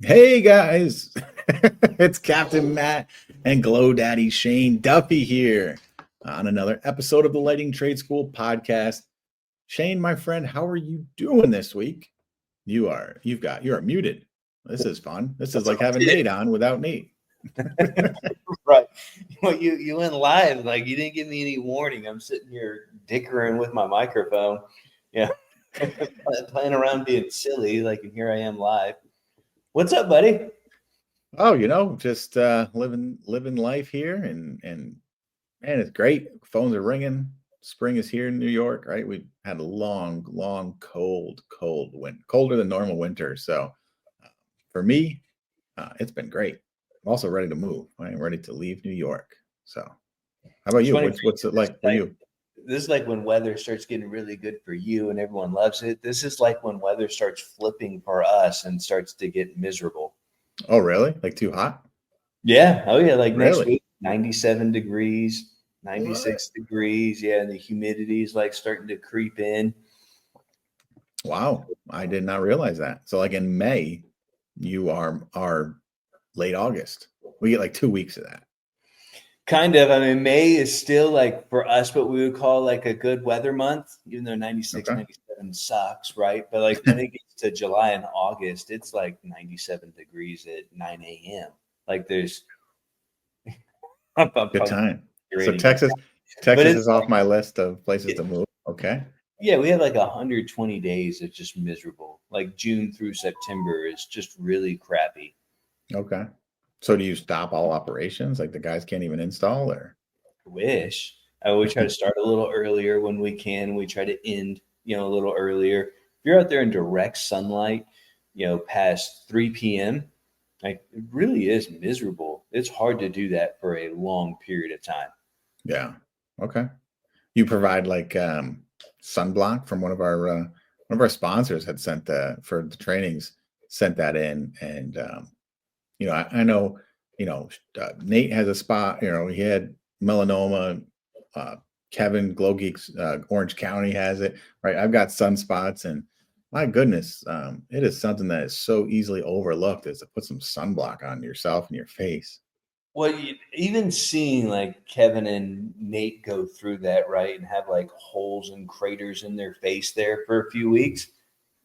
Hey guys, it's Captain Matt and Glow Daddy Shane Duffy here on another episode of the Lighting Trade School podcast. Shane, my friend, how are you doing this week? You are muted. This is fun. This is like having Nate on without Nate. Right. Well, you went live, like you didn't give me any warning. I'm sitting here dickering with my microphone, playing around being silly, like, and here I am live. What's up, buddy? Oh, just living life here, and man, it's great. Phones are ringing. Spring is here in New York, right? We had a long, cold winter, colder than normal winter. So for me, it's been great. I'm also ready to move. I'm ready to leave New York. So how about you? What's it like for you? This is like when weather starts getting really good for you and everyone loves it. This is like when weather starts flipping for us and starts to get miserable. Oh, really? Like too hot? Yeah. Oh, yeah. Like next Really? week, 97 degrees, 96 What? degrees. Yeah. And the humidity is like starting to creep in. Wow. I did not realize that. So like in May, you are late August. We get like 2 weeks of that. Kind of. I mean, May is still like for us what we would call like a good weather month, even though 96, Okay. 97 sucks, right? But like when it gets to July and August, it's like 97 degrees at 9 a.m. Like there's Good time. So rating it. Texas But Texas it's is off my list of places to move. Okay. yeah, we had like 120 days of just miserable. Like June through September is just really crappy. Okay. So do you stop all operations? Like the guys can't even install, or? Wish. We try to start a little earlier when we can. We try to end, a little earlier. If you're out there in direct sunlight, past 3 p.m., like it really is miserable. It's hard to do that for a long period of time. Yeah. Okay. You provide like sunblock from one of our sponsors had sent that for the trainings, sent that in, and I know, Nate has a spot. He had melanoma. Uh, Kevin Glow Geeks Orange County has it, right? I've got sunspots, and my goodness, it is something that is so easily overlooked, is to put some sunblock on yourself and your face. Well, even seeing like Kevin and Nate go through that, right, and have like holes and craters in their face there for a few weeks,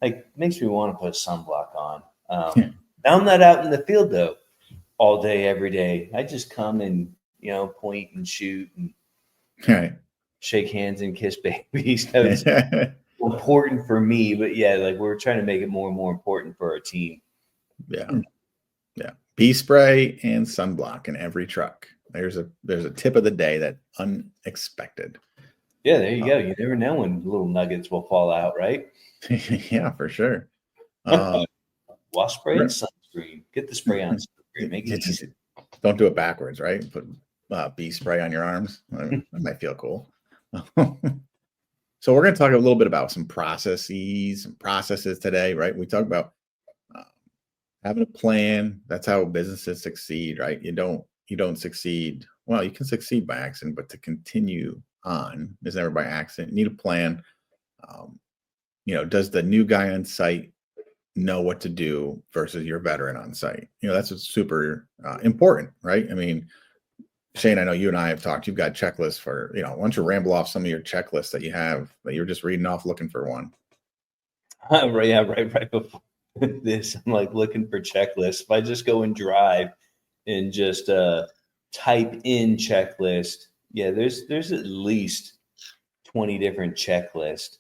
like makes me want to put sunblock on. Now I'm not out in the field though all day, every day. I just come and, point and shoot and Right. shake hands and kiss babies. So it's important for me, but yeah, like we're trying to make it more and more important for our team. Yeah. Yeah. Bee spray and sunblock in every truck. There's a tip of the day that unexpected. Yeah, there you go. You never know when little nuggets will fall out, right? Yeah, for sure. Wasp spray and sunscreen. Get the spray on sunscreen. Make it easy. Don't do it backwards, right? Put bee spray on your arms. That might feel cool. So we're going to talk a little bit about some processes today, right? We talk about having a plan. That's how businesses succeed, right? You don't succeed. Well, you can succeed by accident, but to continue on is never by accident. You need a plan. Does the new guy on site know what to do versus your veteran on site? That's what's super important, right? I mean, Shane, I know you and I have talked. You've got checklists for, why don't you ramble off some of your checklists that you have that you're just reading off looking for one? Right before this, I'm like looking for checklists. If I just go and drive and just type in checklist, yeah, there's at least 20 different checklists.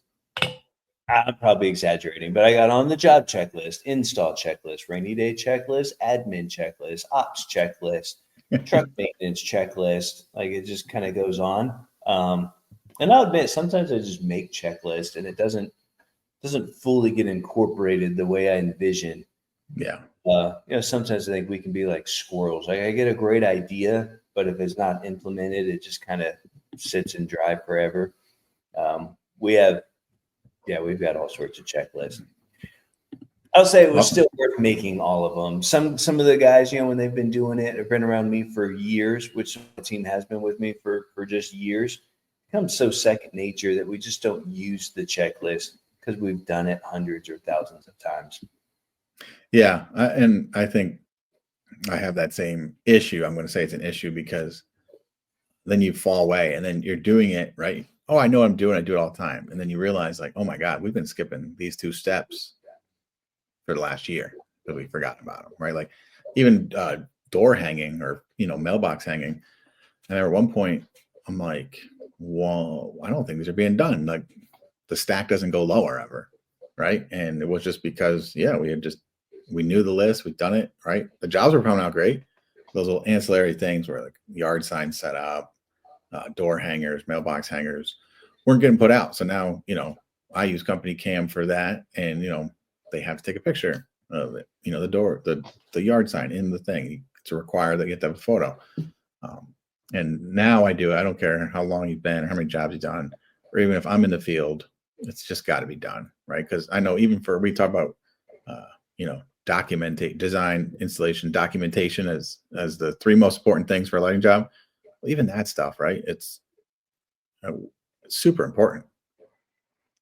I'm probably exaggerating, but I got on the job checklist, install checklist, rainy day checklist, admin checklist, ops checklist, truck maintenance checklist. Like it just kind of goes on. And I'll admit, sometimes I just make checklist and it doesn't fully get incorporated the way I envision. Yeah. Sometimes I think we can be like squirrels. Like I get a great idea, but if it's not implemented, it just kind of sits and dry forever. We've got all sorts of checklists. I'll say it was still worth making all of them. Some of the guys, when they've been doing it, have been around me for years, which the team has been with me for just years. It becomes so second nature that we just don't use the checklist because we've done it hundreds or thousands of times. Yeah, and I think I have that same issue. I'm going to say it's an issue because then you fall away and then you're doing it right. Oh, I know what I'm doing. I do it all the time. And then you realize like, oh my God, we've been skipping these 2 steps for the last year because we forgot about them, right? Like even door hanging or, mailbox hanging. And at one point I'm like, well, I don't think these are being done. Like the stack doesn't go lower ever. Right. And it was just because, yeah, we knew the list, we've done it. Right. The jobs were coming out great. Those little ancillary things were like yard signs set up, door hangers, mailbox hangers weren't getting put out. So now, I use CompanyCam for that. And, they have to take a picture of it, the door, the yard sign in the thing to require that you have to have a photo. And now I do it. I don't care how long you've been or how many jobs you've done, or even if I'm in the field, it's just got to be done. Right. Because I know even we talk about, design, installation, documentation as the 3 most important things for a lighting job. Well, even that stuff, right? It's super important.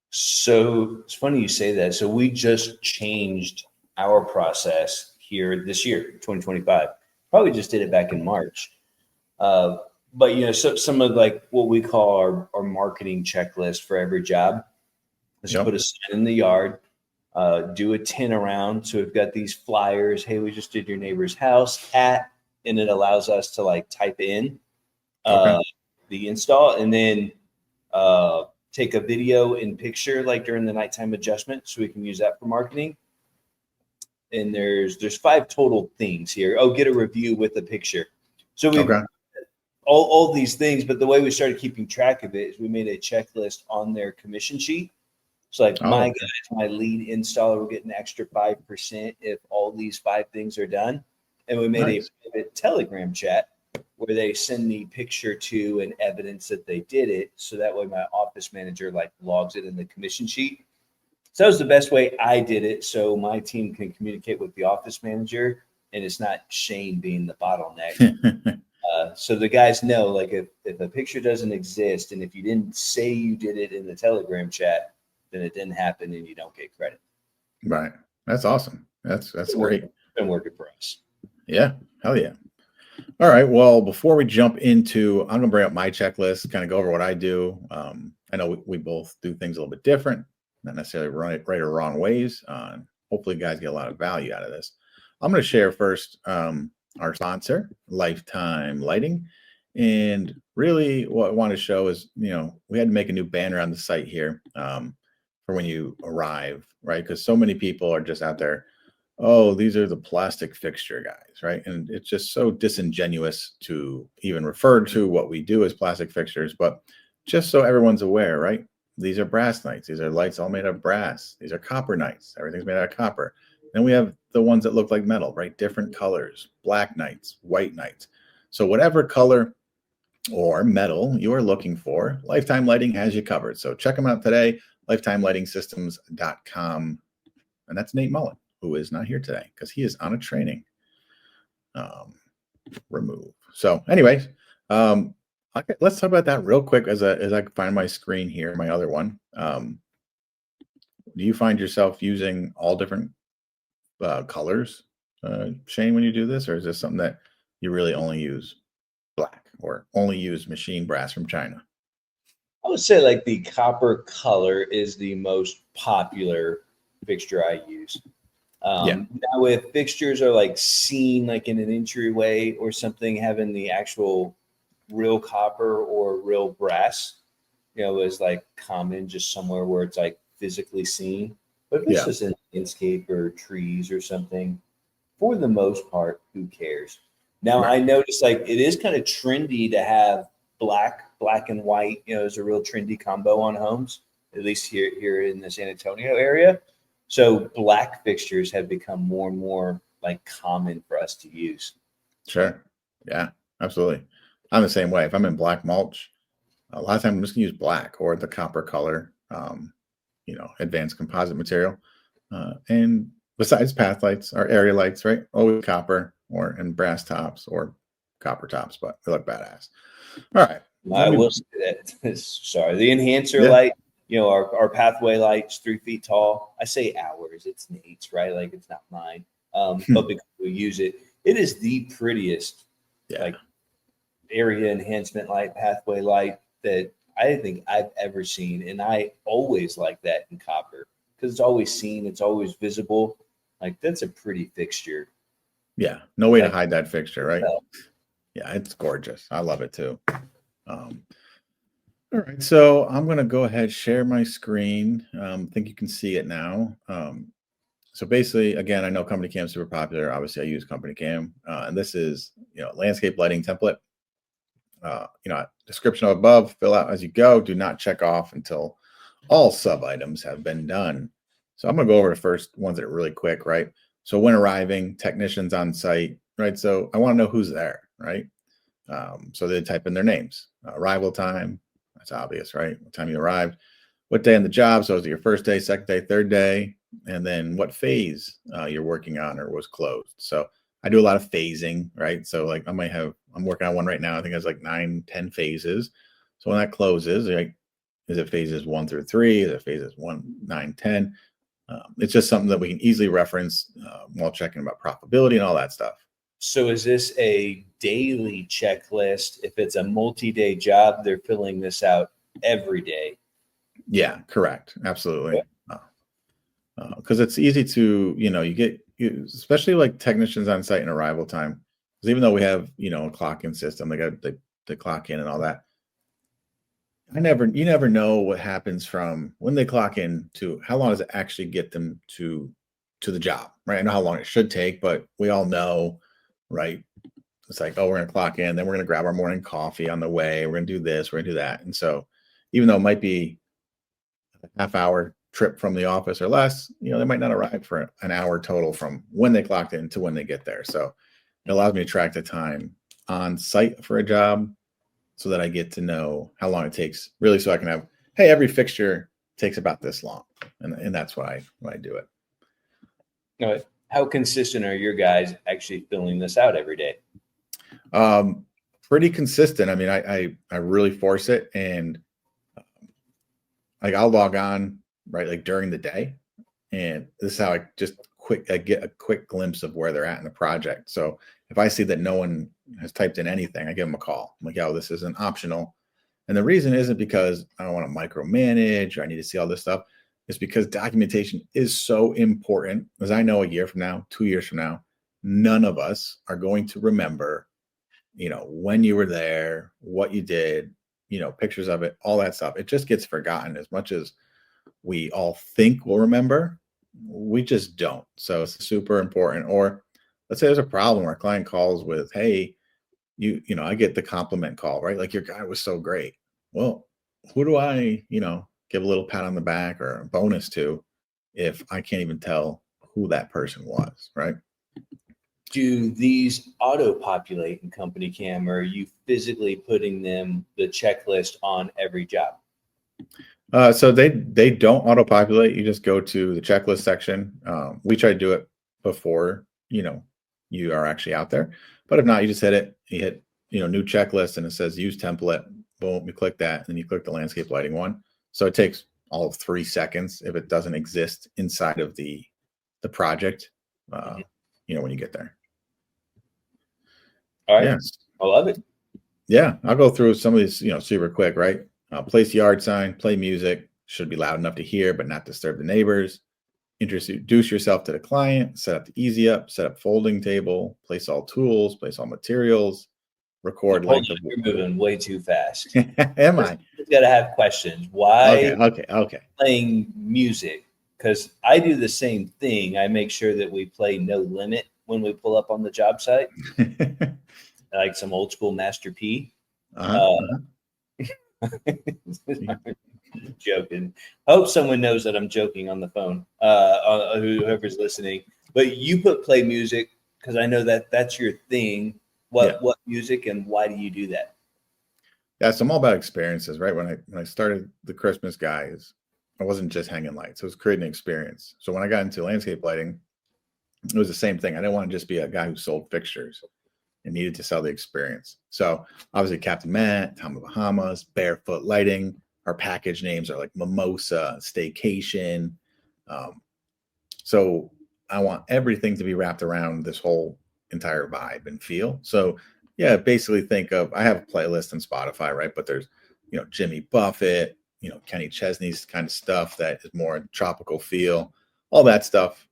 So it's funny you say that. So we just changed our process here this year, 2025. Probably just did it back in March. But so some of like what we call our marketing checklist for every job is put a sign in the yard, do a 10 around. So we've got these flyers. Hey, we just did your neighbor's house at, and it allows us to like type in the install and then take a video and picture like during the nighttime adjustment. So we can use that for marketing. And there's 5 total things here. Oh, get a review with a picture. So we all these things, but the way we started keeping track of it is we made a checklist on their commission sheet. So like my lead installer will get an extra 5% if all these 5 things are done. And we made a Telegram chat where they send me picture to and evidence that they did it. So that way my office manager like logs it in the commission sheet. So that was the best way I did it. So my team can communicate with the office manager and it's not Shane being the bottleneck. So the guys know, like if a picture doesn't exist and if you didn't say you did it in the Telegram chat, then it didn't happen and you don't get credit. Right. That's awesome. That's great. It's been working for us. Yeah. Hell yeah. All right. Well, before we jump into, I'm going to bring up my checklist, kind of go over what I do. I know we both do things a little bit different, not necessarily right or wrong ways. Hopefully guys get a lot of value out of this. I'm going to share first our sponsor, Lifetime Lighting. And really what I want to show is, we had to make a new banner on the site here for when you arrive, right? Because so many people are just out there, oh, these are the plastic fixture guys, right? And it's just so disingenuous to even refer to what we do as plastic fixtures, but just so everyone's aware, right? These are brass nights. These are lights all made of brass. These are copper nights. Everything's made out of copper. Then we have the ones that look like metal, right? Different colors, black nights, white nights. So whatever color or metal you are looking for, Lifetime Lighting has you covered. So check them out today, lifetimelightingsystems.com. And that's Nate Mullen, who is not here today because he is on a training remove. So anyways, let's talk about that real quick as I find my screen here, my other one. Do you find yourself using all different colors, Shane, when you do this, or is this something that you really only use black or only use machine brass from China? I would say like the copper color is the most popular fixture I use. Now if fixtures are like seen like in an entryway or something, having the actual real copper or real brass, is like common just somewhere where it's like physically seen. But if it's just in landscape or trees or something, for the most part, who cares? Now I noticed like it is kind of trendy to have black and white, is a real trendy combo on homes, at least here in the San Antonio area. So black fixtures have become more and more like common for us to use. Sure. Yeah, absolutely. I'm the same way. If I'm in black mulch, a lot of times I'm just gonna use black or the copper color, advanced composite material. And besides path lights or area lights, right? Always copper and brass tops or copper tops, but they look badass. All right. I will say that. Sorry, the enhancer light our pathway light's 3 feet tall. I say ours, it's Nate's, right? Like it's not mine. But because we use it, it is the prettiest like area enhancement light, pathway light that I think I've ever seen. And I always like that in copper because it's always seen, it's always visible. Like that's a pretty fixture. Yeah, no way to hide that fixture, right? No. Yeah, it's gorgeous. I love it too. All right, so I'm going to go ahead, share my screen. I think you can see it now. So basically, again, I know CompanyCam is super popular. Obviously, I use CompanyCam, and this is landscape lighting template. Description above, fill out as you go. Do not check off until all sub items have been done. So I'm going to go over the first ones that are really quick, right? So when arriving, technicians on site, right? So I want to know who's there, right? So they type in their names, arrival time. That's obvious, right? What time you arrived, what day on the job. So is it your first day, second day, third day? And then what phase you're working on or was closed. So I do a lot of phasing, right? So like I'm working on one right now. I think it's like 9-10 phases. So when that closes, like, is it phases 1 through 3? Is it phases 1, 9, 10? It's just something that we can easily reference while checking about profitability and all that stuff. So is this a daily checklist? If it's a multi-day job, they're filling this out every day. Yeah, correct. Absolutely. Because it's easy to, especially like technicians on site and arrival time. Because even though we have, a clock-in system, they got the clock in and all that. You never know what happens from when they clock in to how long does it actually get them to the job, right? I know how long it should take, but we all know, right? It's like, oh, we're going to clock in, then we're going to grab our morning coffee on the way. We're going to do this, we're going to do that. And so even though it might be a half-hour trip from the office or less, they might not arrive for an hour total from when they clocked in to when they get there. So it allows me to track the time on site for a job so that I get to know how long it takes, really, so I can have, hey, every fixture takes about this long. And that's why I do it. All right. How consistent are your guys actually filling this out every day? Pretty consistent. I mean, I really force it, and like I'll log on, right, like during the day, and this is how I get a quick glimpse of where they're at in the project. So if I see that no one has typed in anything, I give them a call. I'm like, yo, this isn't optional. And the reason isn't because I don't want to micromanage or I need to see all this stuff. It's because documentation is so important. As I know, a year from now, 2 years from now, none of us are going to remember, when you were there, what you did, pictures of it, all that stuff. It just gets forgotten. As much as we all think we'll remember, we just don't. So it's super important. Or let's say there's a problem where a client calls with, hey, I get the compliment call, right? Like, your guy was so great. Well, who do I, give a little pat on the back or a bonus to if I can't even tell who that person was, right? Do these auto-populate in CompanyCam, or are you physically putting the checklist on every job? So they don't auto-populate. You just go to the checklist section. We try to do it before, you are actually out there. But if not, you just hit it. You hit, new checklist, and it says use template. Boom, you click that, and then you click the landscape lighting one. So it takes all of 3 seconds if it doesn't exist inside of the project, when you get there. All right. Yes. I love it. Yeah. I'll go through some of these, super quick, right? Place yard sign, play music, should be loud enough to hear, but not disturb the neighbors. Introduce yourself to the client, set up the easy up, set up folding table, place all tools, place all materials, record length of. You're moving way too fast. Am I? You've got to have questions. Why Okay. playing music? Because I do the same thing. I make sure that we play No Limit when we pull up on the job site, like some old school Master P. Joking. I hope someone knows that I'm joking on the phone, whoever's listening. But you put play music because I know that that's your thing. What music, and why do you do that? Yeah, so I'm all about experiences, right? When I started the Christmas guys, I wasn't just hanging lights. It was creating an experience. So when I got into landscape lighting, it was the same thing. I didn't want to just be a guy who sold fixtures and needed to sell the experience. So obviously Captain Matt, Tom of Bahamas, Barefoot Lighting our package names are like Mimosa, Staycation. So I want everything to be wrapped around this whole entire vibe and feel. So yeah, basically think of, I have a playlist on Spotify, right? But there's, Jimmy Buffett, Kenny Chesney's kind of stuff that is more tropical feel, all that stuff.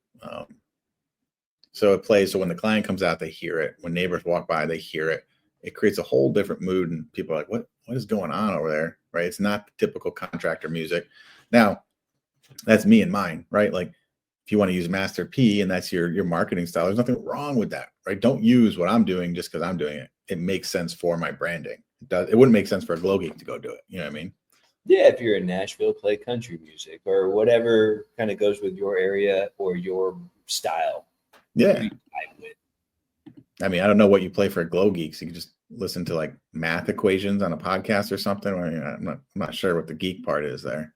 So it plays. So when the client comes out, they hear it. When neighbors walk by, they hear it. It creates a whole different mood, and people are like, "What is going on over there?" Right? It's not typical contractor music. Now, that's me and mine, right? Like, if you want to use Master P and that's your marketing style, there's nothing wrong with that, right? Don't use what I'm doing just because I'm doing it. It makes sense for my branding. It wouldn't make sense for a glow geek to go do it. You know what I mean? Yeah, if you're in Nashville, play country music or whatever kind of goes with your area or your style. Yeah. I mean, I don't know what you play for glow geeks. You can just listen to like math equations on a podcast or something. I'm not sure what the geek part is there.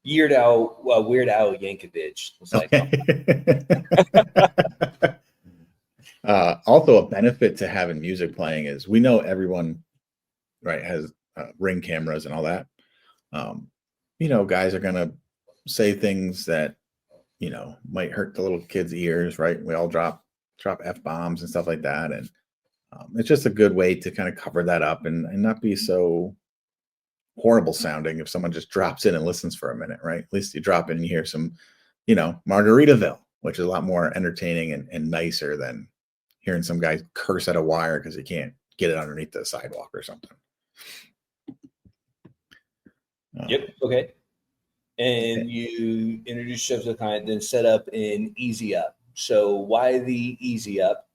Weird Al Yankovic. It's like, also, a benefit to having music playing is we know everyone, right, has Ring cameras and all that. Guys are gonna say things that might hurt the little kids' ears, right? We all drop F-bombs and stuff like that, and it's just a good way to kind of cover that up and not be so horrible sounding if someone just drops in and listens for a minute, right? At least you drop in and you hear some, Margaritaville, which is a lot more entertaining and nicer than hearing some guy curse at a wire because he can't get it underneath the sidewalk or something. Yep. Okay. And you introduce yourself to the client, then set up an easy up. So why the easy up?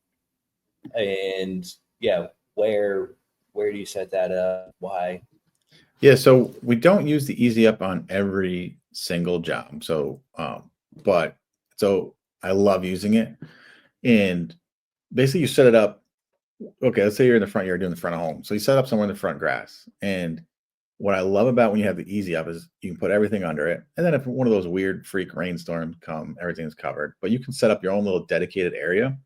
And yeah, where do you set that up? Why? Yeah, so we don't use the easy up on every single job. So, but I love using it. And basically, you set it up. Okay, let's say you're in the front yard doing the front of home. So you set up somewhere in the front grass. And what I love about when you have the easy up is you can put everything under it. And then if one of those weird freak rainstorms come, everything's covered. But you can set up your own little dedicated area.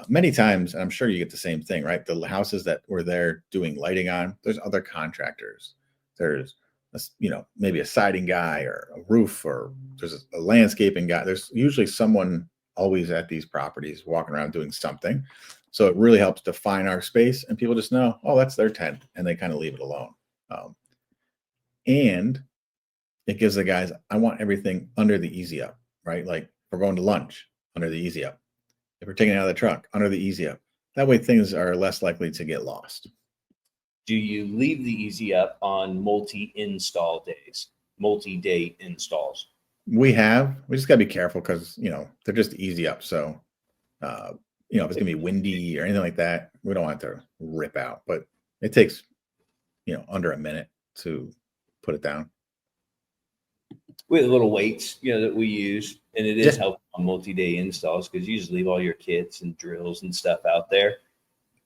Many times, and I'm sure you get the same thing, right? The houses that we're there doing lighting on, there's other contractors. There's, maybe a siding guy or a roof, or there's a landscaping guy. There's usually someone always at these properties walking around doing something. So it really helps define our space, and people just know, oh, that's their tent, and they kind of leave it alone. And it gives the guys, I want everything under the easy up, right? Like we're going to lunch under the easy up. If we're taking it out of the truck, under the easy up. That way things are less likely to get lost. Do you leave the easy up on multi-install days, multi-day installs? We just got to be careful because, they're just easy up. So, if it's going to be windy or anything like that, we don't want it to rip out. But it takes, under a minute to put it down. We have little weights, that we use, and it is helpful on multi-day installs because you just leave all your kits and drills and stuff out there.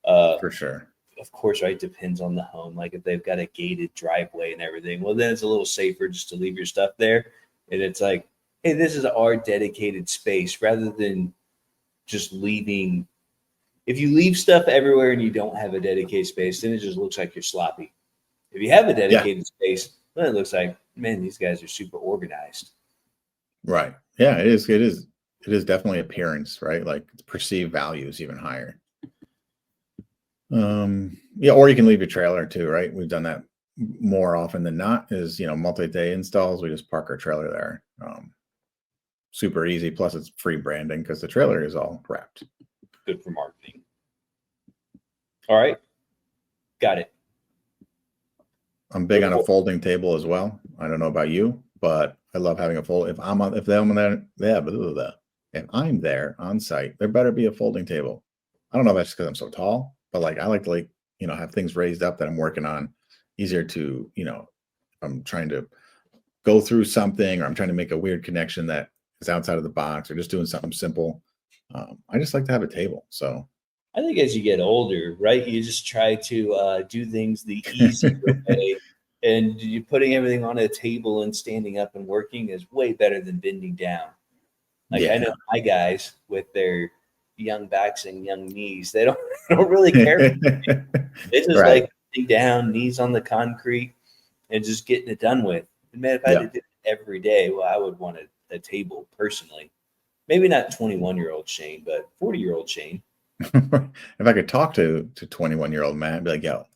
For sure. Of course, right? Depends on the home. Like if they've got a gated driveway and everything, well, then it's a little safer just to leave your stuff there. And it's like, hey, this is our dedicated space rather than just leaving. If you leave stuff everywhere and you don't have a dedicated space, then it just looks like you're sloppy. If you have a dedicated space, then it looks like, man, these guys are super organized. Right. Yeah, it is. It is definitely appearance, right? Like perceived value is even higher. Yeah, or you can leave your trailer too, right? We've done that more often than not is, multi-day installs. We just park our trailer there. Super easy. Plus it's free branding because the trailer is all wrapped. Good for marketing. All right. Got it. I'm big on a folding table as well. I don't know about you, but I love having a fold. If I'm there on site, there better be a folding table. I don't know if that's because I'm so tall, but like I like to have things raised up that I'm working on. Easier to, I'm trying to go through something or I'm trying to make a weird connection that is outside of the box or just doing something simple. I just like to have a table. So I think as you get older, right, you just try to do things the easy way. And you putting everything on a table and standing up and working is way better than bending down. Like I know my guys with their young backs and young knees, they don't really care. They just like sitting down, knees on the concrete. and just getting it done with. And man, if I had to do it every day, well, I would want a table personally. Maybe not 21-year-old Shane, but 40-year-old Shane. If I could talk to 21-year-old Matt, I'd be like, yo,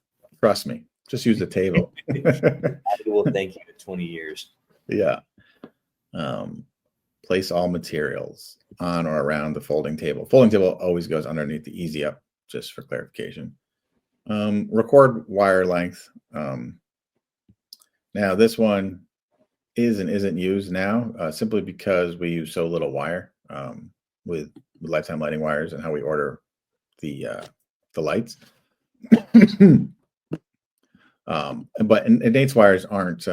trust me, just use the table. I will thank you in 20 years. Yeah. Place all materials on or around the folding table. Folding table always goes underneath the easy up, just for clarification. Record wire length. Now this one is and isn't used now simply because we use so little wire with lifetime lighting wires and how we order the lights. But Nate's wires aren't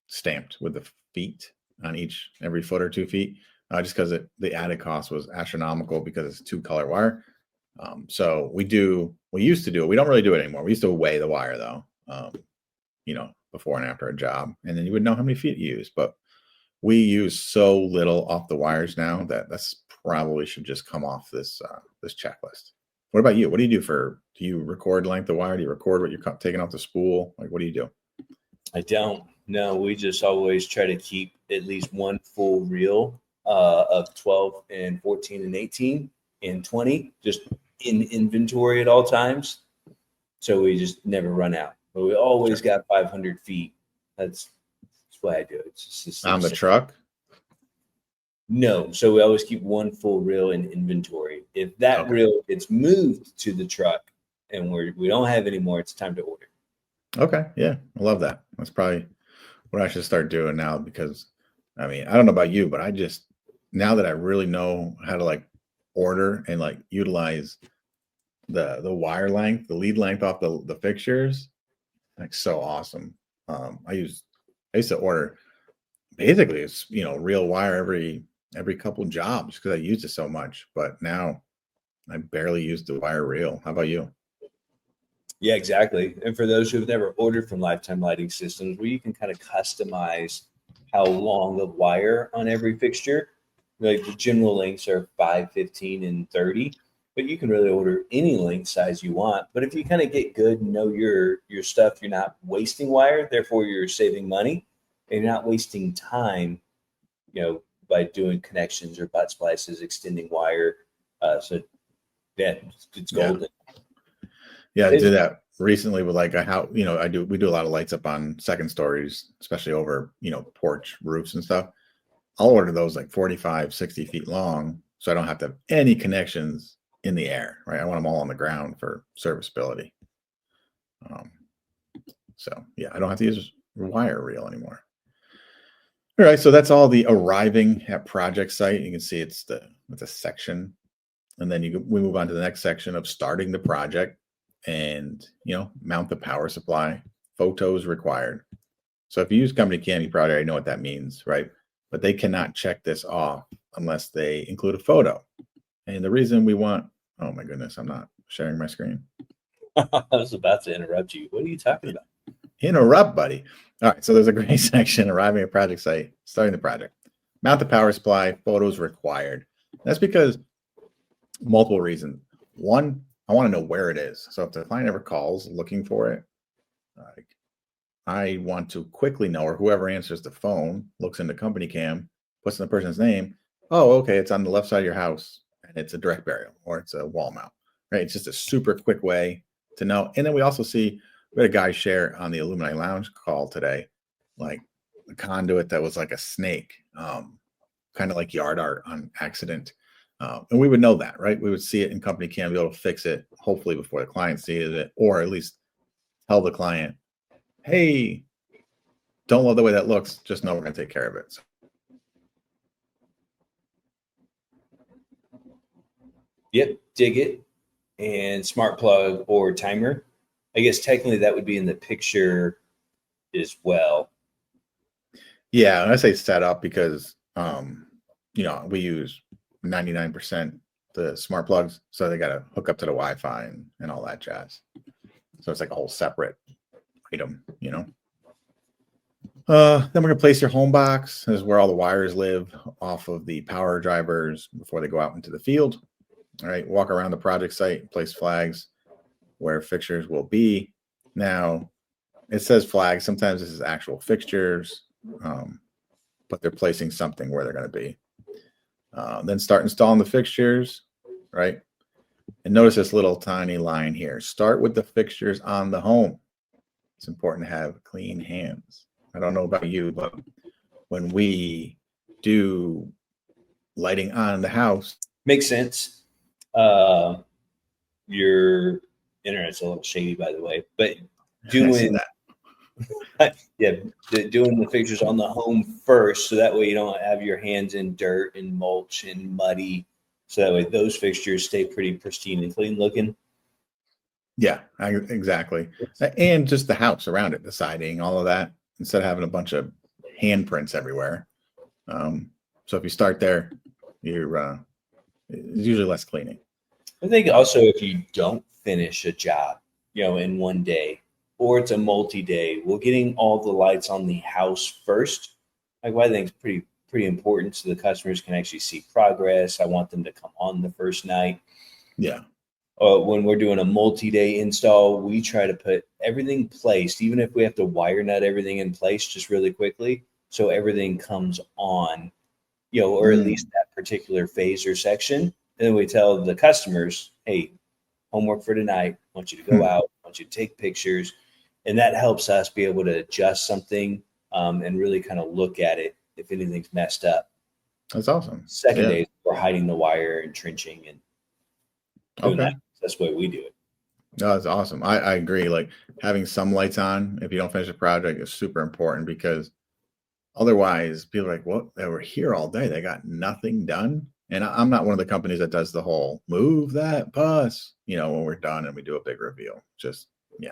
stamped with the feet on every foot or 2 feet, just because the added cost was astronomical because it's 2-color wire. So we used to do it. We don't really do it anymore. We used to weigh the wire though, before and after a job, and then you would know how many feet you use. But we use so little off the wires now that's probably should just come off this checklist. What about you? What do you do do you record length of wire? Do you record what you're taking off the spool? Like, what do you do? I don't. No, we just always try to keep at least one full reel of 12 and 14 and 18 and 20 just in inventory at all times. So we just never run out. But we always got 500 feet. That's why I do it. It's just on the truck? No. So we always keep one full reel in inventory. If that reel gets moved to the truck and we don't have any more, it's time to order. Okay. Yeah. I love that. That's probably what I should start doing now, because I mean, I don't know about you, but now that I really know how to like order and like utilize the wire length, the lead length off the fixtures, like so awesome. I used to order basically it's real wire every couple jobs because I used it so much, but now I barely use the wire reel. How about you? Yeah, exactly. And for those who have never ordered from Lifetime Lighting Systems, where you can kind of customize how long of wire on every fixture. Like the general lengths are 5, 15, and 30, but you can really order any length size you want. But if you kind of get good and know your stuff, you're not wasting wire, therefore you're saving money and you're not wasting time, by doing connections or butt splices, extending wire. So yeah, it's golden. Yeah, I did that recently with like we do a lot of lights up on second stories, especially over, porch roofs and stuff. I'll order those like 45, 60 feet long. So I don't have to have any connections in the air, right? I want them all on the ground for serviceability. So yeah, I don't have to use wire reel anymore. All right. So that's all the arriving at project site. You can see it's a section. And then we move on to the next section of starting the project. And mount the power supply, photos required. So if you use CompanyCam, you probably already know what that means, right? But they cannot check this off unless they include a photo. And the reason we want, oh my goodness, I'm not sharing my screen. I was about to interrupt you. What are you talking about? Interrupt, buddy. All right, so there's a great section, arriving at project site, starting the project. Mount the power supply, photos required. That's because multiple reasons. One, I want to know where it is. So if the client ever calls looking for it, I want to quickly know, or whoever answers the phone looks into CompanyCam, puts in the person's name. Oh, okay, it's on the left side of your house, and it's a direct burial, or it's a wall mount, right? It's just a super quick way to know. And then we also see, we had a guy share on the Illuminati Lounge call today, like a conduit that was like a snake, kind of like yard art on accident. And we would know that, right? We would see it in CompanyCam, be able to fix it, hopefully before the client sees it, or at least tell the client, hey, don't love the way that looks, just know we're going to take care of it. Yep, dig it. And smart plug or timer. I guess technically that would be in the picture as well. Yeah, and I say set up because, we use 99% the smart plugs, so they got to hook up to the Wi-Fi and all that jazz. So it's like a whole separate item, Then we're gonna place your home box. This is where all the wires live off of the power drivers before they go out into the field. All right, walk around the project site, place flags where fixtures will be. Now, it says flag. Sometimes this is actual fixtures, but they're placing something where they're going to be. Then start installing the fixtures, right? And notice this little tiny line here. Start with the fixtures on the home. It's important to have clean hands. I don't know about you, but when we do lighting on the house. Makes sense. Your internet's a little shady, by the way, but doing doing the fixtures on the home first, so that way you don't have your hands in dirt and mulch and muddy. So that way those fixtures stay pretty pristine and clean looking. Yeah, exactly. And just the house around it, the siding, all of that, instead of having a bunch of handprints everywhere. So if you start there, you're it's usually less cleaning. I think also if you don't finish a job, in one day, or it's a multi-day, getting all the lights on the house first, like what I think is pretty important, so the customers can actually see progress. I want them to come on the first night. Yeah. When we're doing a multi-day install, we try to put everything placed, even if we have to wire nut everything in place just really quickly, so everything comes on, or at least that particular phase or section. And then we tell the customers, hey, homework for tonight. I want you to go out. I want you to take pictures. And that helps us be able to adjust something and really kind of look at it if anything's messed up. That's awesome. Second day, we're hiding the wire and trenching and doing that. That's the way we do it. No, that's awesome. I agree. Like having some lights on if you don't finish a project is super important, because otherwise people are like, well, they were here all day. They got nothing done. And I'm not one of the companies that does the whole move that bus, when we're done and we do a big reveal. Just,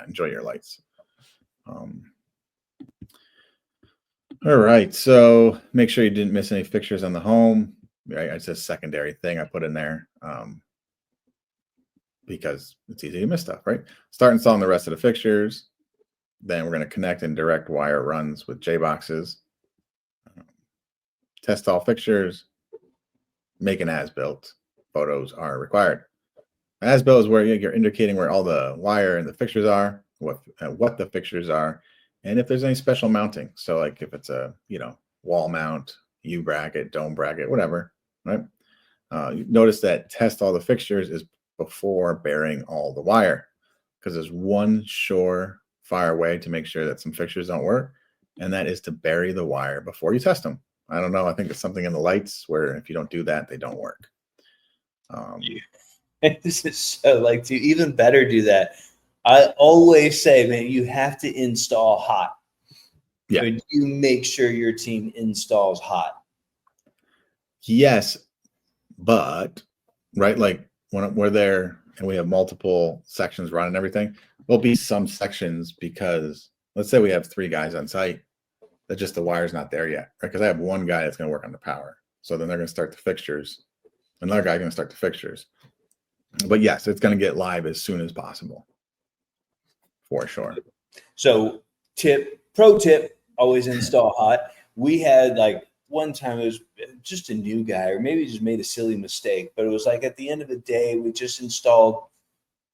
enjoy your lights. All right. So make sure you didn't miss any fixtures on the home. Right? It's a secondary thing I put in there. Because it's easy to miss stuff, right? Start installing the rest of the fixtures. Then we're going to connect and direct wire runs with J-boxes. Test all fixtures. Make an as-built. Photos are required. As-built is where you're indicating where all the wire and the fixtures are, what the fixtures are, and if there's any special mounting. So like if it's a, wall mount, U-bracket, dome bracket, whatever, right? Notice that test all the fixtures is before burying all the wire, because there's one surefire way to make sure that some fixtures don't work, and that is to bury the wire before you test them. I don't know. I think it's something in the lights where if you don't do that, they don't work. This is so to even better do that. I always say, man, you have to install hot. Yeah. So you make sure your team installs hot. Yes, but right, like when we're there and we have multiple sections running everything, there'll be some sections, because let's say we have 3 guys on site that just the wire's not there yet, right? Because I have one guy that's going to work on the power. So then they're going to start the fixtures. Another guy's going to start the fixtures. But yes, it's going to get live as soon as possible, for sure. So pro tip, always install hot. We had one time, it was just a new guy, or maybe just made a silly mistake, but it was at the end of the day, we just installed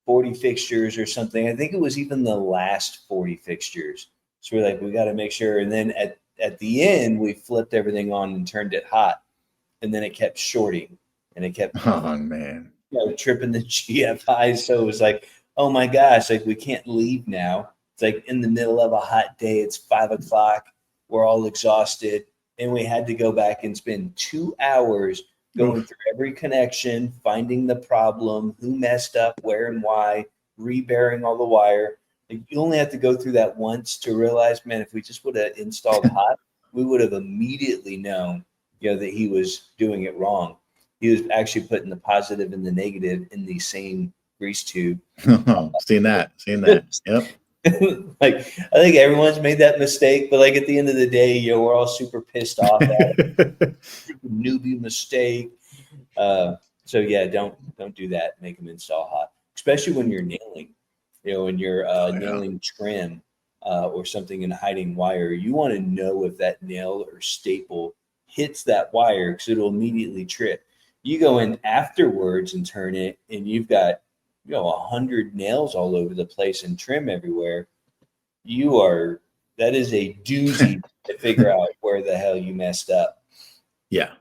40 fixtures or something. I think it was even the last 40 fixtures. So we're we got to make sure. And then at the end, we flipped everything on and turned it hot. And then it kept shorting and it kept tripping the GFI. So it was oh my gosh, we can't leave now. It's in the middle of a hot day. It's 5 o'clock. We're all exhausted. And we had to go back and spend 2 hours going through every connection, finding the problem, who messed up, where and why, reburying all the wire. You only have to go through that once to realize, man, if we just would have installed hot, we would have immediately known, that he was doing it wrong. He was actually putting the positive and the negative in the same grease tube. Seen that. Yep. I think everyone's made that mistake, but at the end of the day, we're all super pissed off at it. Newbie mistake. So yeah, don't do that. Make them install hot, especially when you're nailing. When you're nailing trim or something and hiding wire, you want to know if that nail or staple hits that wire, because it'll immediately trip. You go in afterwards and turn it, and you've got 100 nails all over the place and trim everywhere. that is a doozy to figure out where the hell you messed up. Yeah.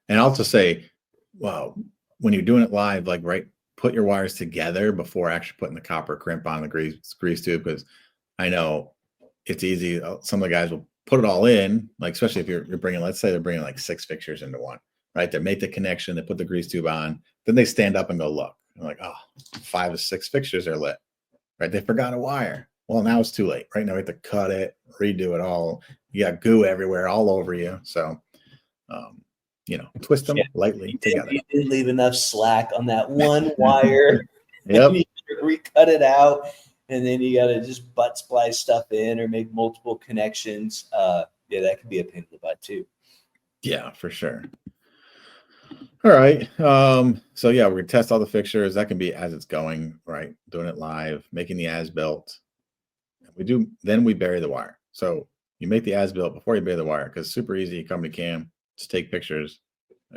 And I'll just say, well, when you're doing it live, like, right, put your wires together before actually putting the copper crimp on the grease tube, because I know it's easy. Some of the guys will put it all in, like, especially if you're bringing, let's say they're bringing like 6 fixtures into one, right? They make the connection, they put the grease tube on, then they stand up and go look. They're like, oh, 5 of 6 fixtures are lit, right? They forgot a wire. Well, now it's too late, right? Now we have to cut it, redo it all. You got goo everywhere, all over you. So, twist them lightly together. You didn't leave enough slack on that one wire. Yep. You recut it out, and then you got to just butt splice stuff in or make multiple connections. Yeah, that could be a pain in the butt too. Yeah, for sure. All right. So yeah, we're gonna test all the fixtures. That can be as it's going, right? Doing it live, making the as-built. Then we bury the wire. So you make the as-built before you bury the wire, because it's super easy. CompanyCam, just take pictures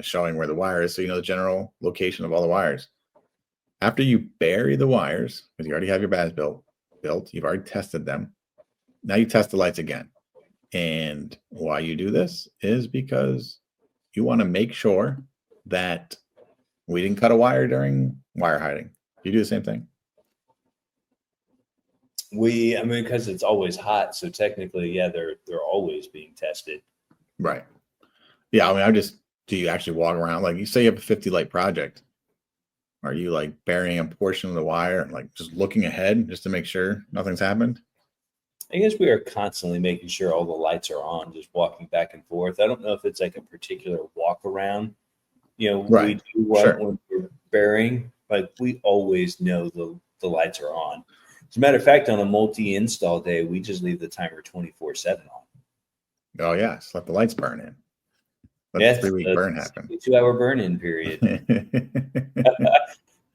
showing where the wire is, so you know the general location of all the wires. After you bury the wires, because you already have your as-built built, you've already tested them. Now you test the lights again. And why you do this is because you want to make sure that we didn't cut a wire during wire hiding. You do the same thing? Because it's always hot, so technically, yeah, they're always being tested. Right. Yeah, I mean, do you actually walk around, like, you say you have a 50 light project? Are you like burying a portion of the wire and like just looking ahead just to make sure nothing's happened? I guess we are constantly making sure all the lights are on, just walking back and forth. I don't know if it's like a particular walk around. Right. We do when we're burying, like, we always know the lights are on. As a matter of fact, on a multi-install day, we just leave the timer 24/7 on. Oh, yes. Let the lights burn in. Let the 3-week burn happen. 2-hour burn-in period.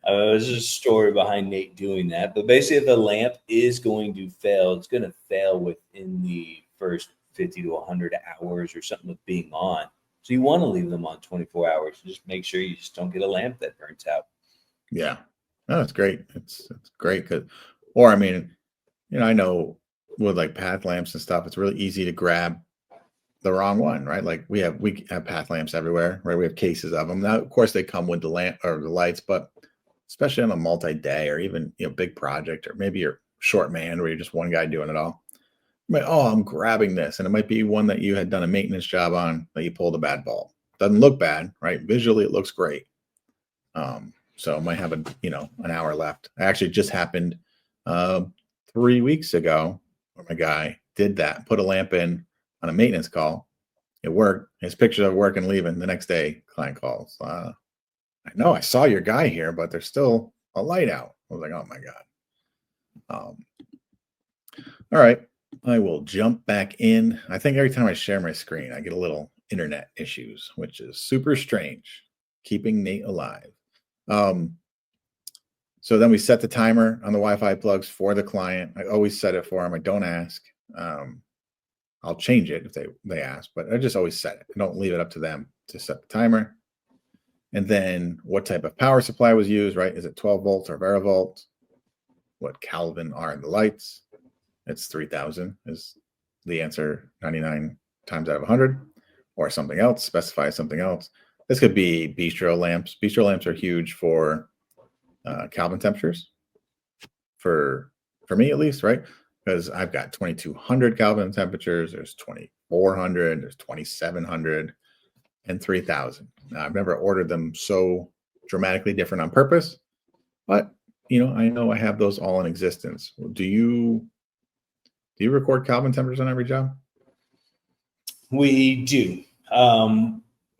There's a story behind Nate doing that. But basically, if the lamp is going to fail, it's going to fail within the first 50 to 100 hours or something of being on. So you want to leave them on 24 hours. Just make sure you just don't get a lamp that burns out. Yeah. No, it's great. It's great. Or, I mean, I know with like path lamps and stuff, it's really easy to grab the wrong one, right? Like we have path lamps everywhere, right? We have cases of them. Now, of course, they come with the lamp or the lights, but especially on a multi-day or even, big project, or maybe you're short man where you're just one guy doing it all. I'm grabbing this. And it might be one that you had done a maintenance job on that you pulled a bad bulb. Doesn't look bad, right? Visually, it looks great. So it might have an hour left. It actually just happened 3 weeks ago where my guy did that, put a lamp in on a maintenance call. It worked. His picture of work and leaving. The next day, client calls. I know I saw your guy here, but there's still a light out. I was like, oh my God. All right. I will jump back in. I think every time I share my screen, I get a little internet issues, which is super strange, keeping Nate alive. So then we set the timer on the Wi-Fi plugs for the client. I always set it for them. I don't ask. I'll change it if they ask, but I just always set it. I don't leave it up to them to set the timer. And then what type of power supply was used, right? Is it 12 volts or varivolt? What Kelvin are in the lights? It's 3000 is the answer 99 times out of 100, or something else, specify something else. This could be bistro lamps. Bistro lamps are huge for Kelvin temperatures, for me at least, right? Because I've got 2200 Kelvin temperatures, there's 2400, there's 2700, and 3000. Now, I've never ordered them so dramatically different on purpose, but I know I have those all in existence. Do you record Kelvin temperatures on every job? We do.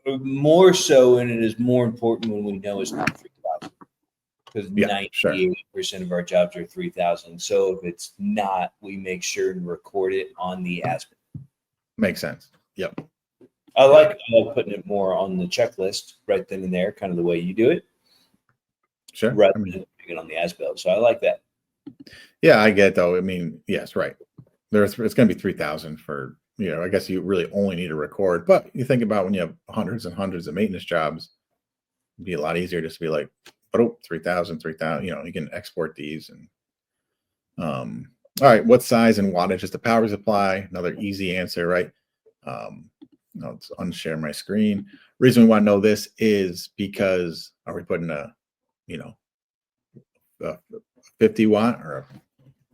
More so, and it is more important when we know it's not 3000, because 98% of our jobs are 3000. So if it's not, we make sure and record it on the as-built. Makes sense. Yep. I like putting it more on the checklist right then and there, kind of the way you do it. Sure. Rather than putting it on the as-built. So I like that. Yeah, I get though. I mean, yes, right. It's going to be 3000 for, I guess you really only need to record, but you think about when you have hundreds and hundreds of maintenance jobs, it'd be a lot easier just to be like, 3000, you can export these. And All right, what size and wattage is the power supply? Another easy answer, right? Let's unshare my screen. Reason we want to know this is because are we putting a, you know, a 50 watt or a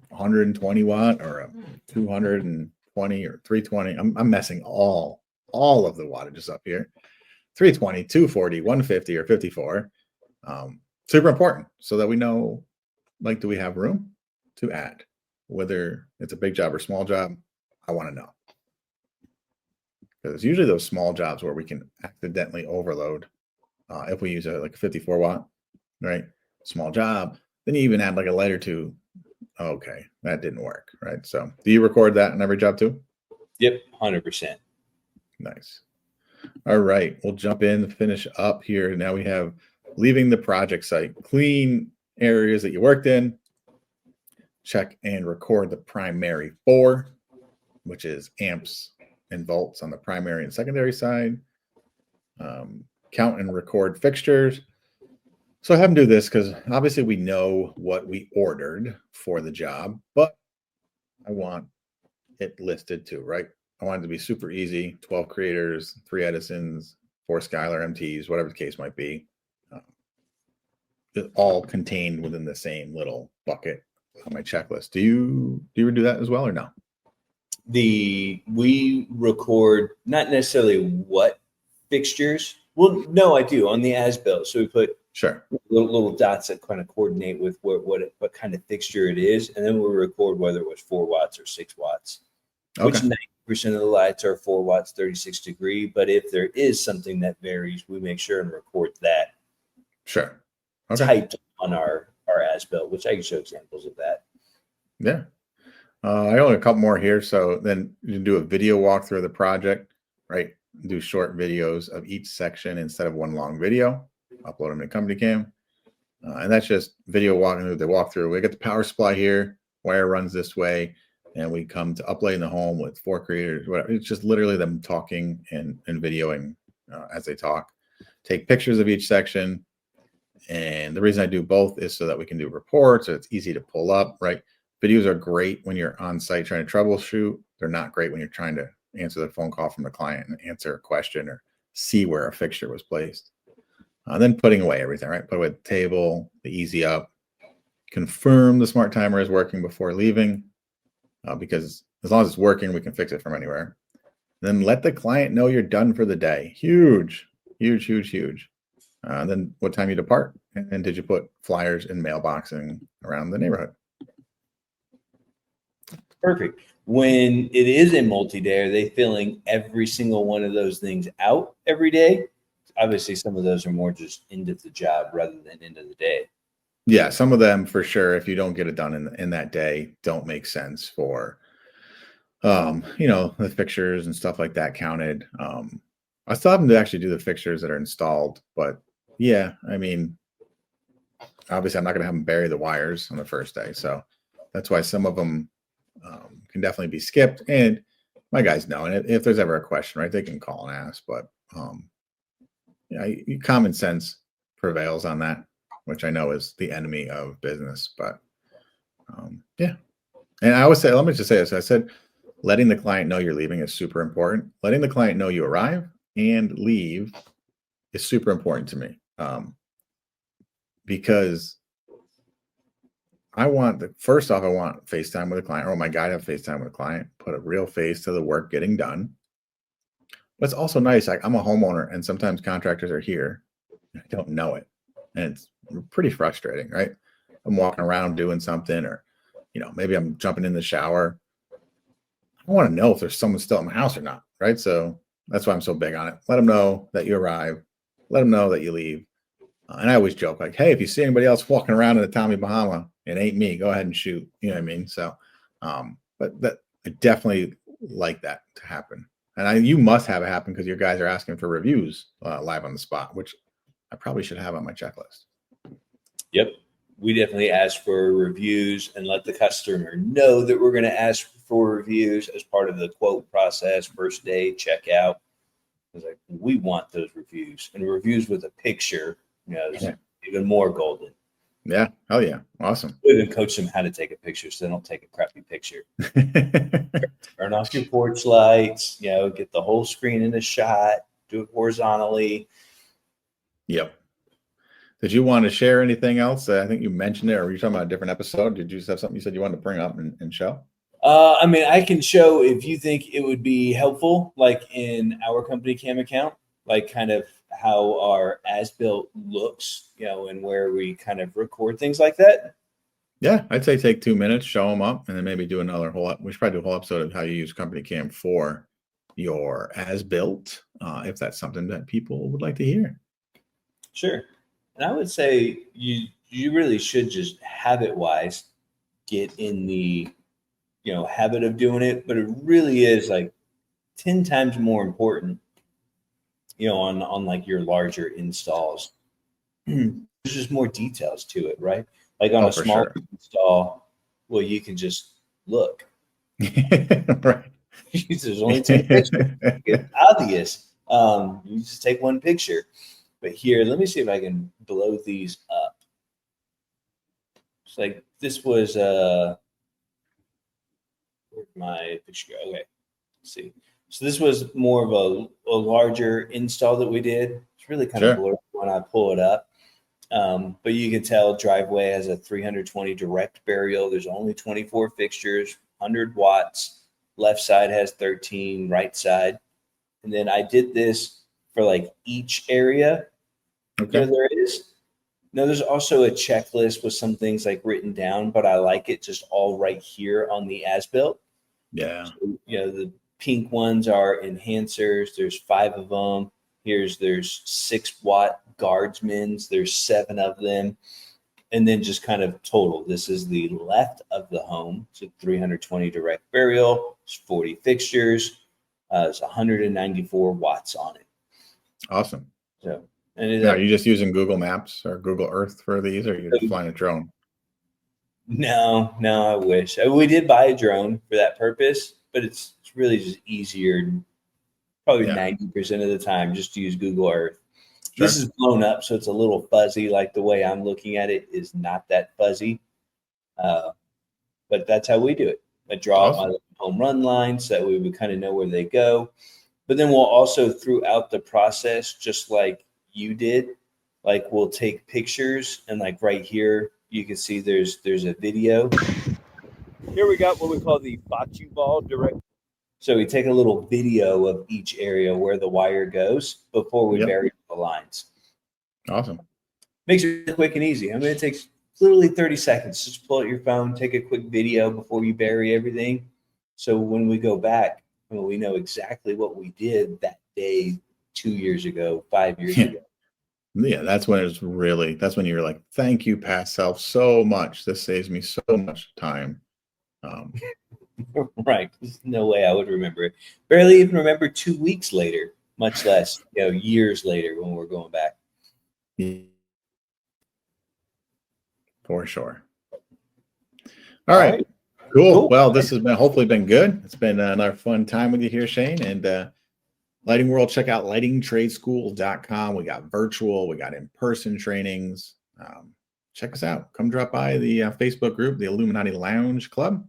120 watt or a 220 or 320? I'm messing all of the wattages up here. 320, 240, 150, or 54. Super important so that we know, like, do we have room to add? Whether it's a big job or small job, I want to know. Because it's usually those small jobs where we can accidentally overload if we use like a 54 watt, right? Small job. Then you even add like a light or two. Okay, that didn't work, right? So do you record that in every job too? Yep, 100%. Nice. All right, we'll jump in, finish up here. Now we have leaving the project site. Clean areas that you worked in. Check and record the primary 4, which is amps and volts on the primary and secondary side. Count and record fixtures. So I have them do this because obviously we know what we ordered for the job, but I want it listed too, right? I want it to be super easy. 12 creators, 3 Edisons, 4 Skylar MTs, whatever the case might be. All contained within the same little bucket on my checklist. Do you do that as well or no? We record not necessarily what fixtures. Well, no, I do on the as-built. So we put Sure little dots that kind of coordinate with what kind of fixture it is, and then we'll record whether it was 4 watts or 6 watts. Okay. Which 90% of the lights are 4 watts, 36 degree. But if there is something that varies, we make sure and record that. Sure. Okay. Typed on our as-built, which I can show examples of that. Yeah. I only have a couple more here. So then you do a video walkthrough of the project, right? Do short videos of each section instead of one long video. Upload them to CompanyCam. And that's just video walking through the walkthrough. We get the power supply here, wire runs this way, and we come to uploading the home with 4 creators, whatever. It's just literally them talking and videoing as they talk. Take pictures of each section. And the reason I do both is so that we can do reports, so it's easy to pull up, right? Videos are great when you're on site trying to troubleshoot. They're not great when you're trying to answer the phone call from the client and answer a question or see where a fixture was placed. Then putting away everything, right? Put away the table, the easy up, confirm the smart timer is working before leaving, because as long as it's working, we can fix it from anywhere. Then let the client know you're done for the day. Huge, huge, huge, huge. Then what time you depart, and did you put flyers in mailboxing around the neighborhood? Perfect. When it is a multi-day, are they filling every single one of those things out every day? Obviously, some of those are more just end of the job rather than end of the day. Yeah, some of them for sure, if you don't get it done in that day, don't make sense for the fixtures and stuff like that counted. I still have them to actually do the fixtures that are installed, but yeah, I mean, obviously I'm not going to have them bury the wires on the first day. So that's why some of them can definitely be skipped. And my guys know, and if there's ever a question, right, they can call and ask, but common sense prevails on that, which I know is the enemy of business, but yeah. And I always say, let me just say this. I said, letting the client know you're leaving is super important. Letting the client know you arrive and leave is super important to me, because I want first off, I want FaceTime with a client, or my guy to have FaceTime with a client, put a real face to the work getting done. But it's also nice. Like, I'm a homeowner, and sometimes contractors are here. I don't know it, and it's pretty frustrating, right? I'm walking around doing something, or maybe I'm jumping in the shower. I want to know if there's someone still in my house or not, right? So that's why I'm so big on it. Let them know that you arrive. Let them know that you leave. And I always joke, like, hey, if you see anybody else walking around in a Tommy Bahama, it ain't me. Go ahead and shoot. You know what I mean? So, but that I definitely like that to happen. And you must have it happen because your guys are asking for reviews live on the spot, which I probably should have on my checklist. Yep. We definitely ask for reviews and let the customer know that we're going to ask for reviews as part of the quote process, first day checkout. It's like, we want those reviews, and reviews with a picture, is even more golden. Yeah. Hell yeah. Awesome. We even coach them how to take a picture so they don't take a crappy picture. Turn off your porch lights, get the whole screen in a shot, do it horizontally. Yep. Did you want to share anything else? I think you mentioned it, or were you talking about a different episode? Did you just have something you said you wanted to bring up and show? I mean, I can show if you think it would be helpful, like in our CompanyCam account, like kind of how our as-built looks, and where we kind of record things like that. Yeah, I'd say take 2 minutes, show them up, and then maybe do another whole. We should probably do a whole episode of how you use CompanyCam for your as-built, if that's something that people would like to hear. Sure. And I would say you really should just habit-wise get in the habit of doing it, but it really is like 10 times more important, on like your larger installs. There's just more details to it, right? Like on a small install, well, you can just look. Right. There's only 10 pictures. It's obvious. You just take one picture. But here, let me see if I can blow these up. It's like this was where'd my picture go? Okay, let's see. So this was more of a larger install that we did. It's really kind of blurry when I pull it up. But you can tell driveway has a 320 direct burial. There's only 24 fixtures, 100 watts. Left side has 13, right side. And then I did this for like each area. Okay. There is. Now there's also a checklist with some things like written down, but I like it just all right here on the as-built. Yeah. So, the pink ones are enhancers. There's 5 of them. There's 6-watt guardsmen's. There's 7 of them. And then just kind of total. This is the left of the home. So 320 direct burial. It's 40 fixtures. It's 194 watts on it. Awesome. So, are you just using Google Maps or Google Earth for these, or are you just flying a drone? No, I wish. We did buy a drone for that purpose, but it's really just easier, probably 90% of the time, just to use Google Earth. Sure. This is blown up, so it's a little fuzzy. Like the way I'm looking at it is not that fuzzy, but that's how we do it. I draw out my home run lines so that we would kind of know where they go. But then we'll also, throughout the process, just like you did, like we'll take pictures, and like right here, you can see there's a video. Here we got what we call the bocce ball direct. So we take a little video of each area where the wire goes before we bury the lines. Awesome. Makes it quick and easy. I mean, it takes literally 30 seconds. Just pull out your phone, take a quick video before you bury everything. So when we go back, we know exactly what we did that day 2 years ago, 5 years ago. Yeah, that's when you're like, thank you, past self, so much. This saves me so much time. Right. There's no way I would remember it. Barely even remember 2 weeks later, much less, years later when we're going back. For sure. All right. Cool. Well, this has hopefully been good. It's been another fun time with you here, Shane. And Lighting World, check out lightingtradeschool.com. We got virtual, we got in-person trainings. Check us out. Come drop by the Facebook group, the Illuminati Lounge Club,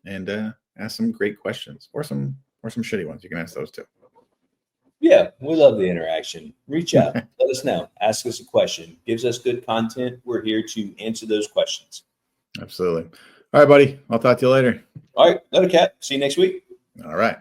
and ask some great questions or some shitty ones. You can ask those too. Yeah, we love the interaction. Reach out. Let us know. Ask us a question. Gives us good content. We're here to answer those questions. Absolutely. All right, buddy. I'll talk to you later. All right. Later, Cat. See you next week. All right.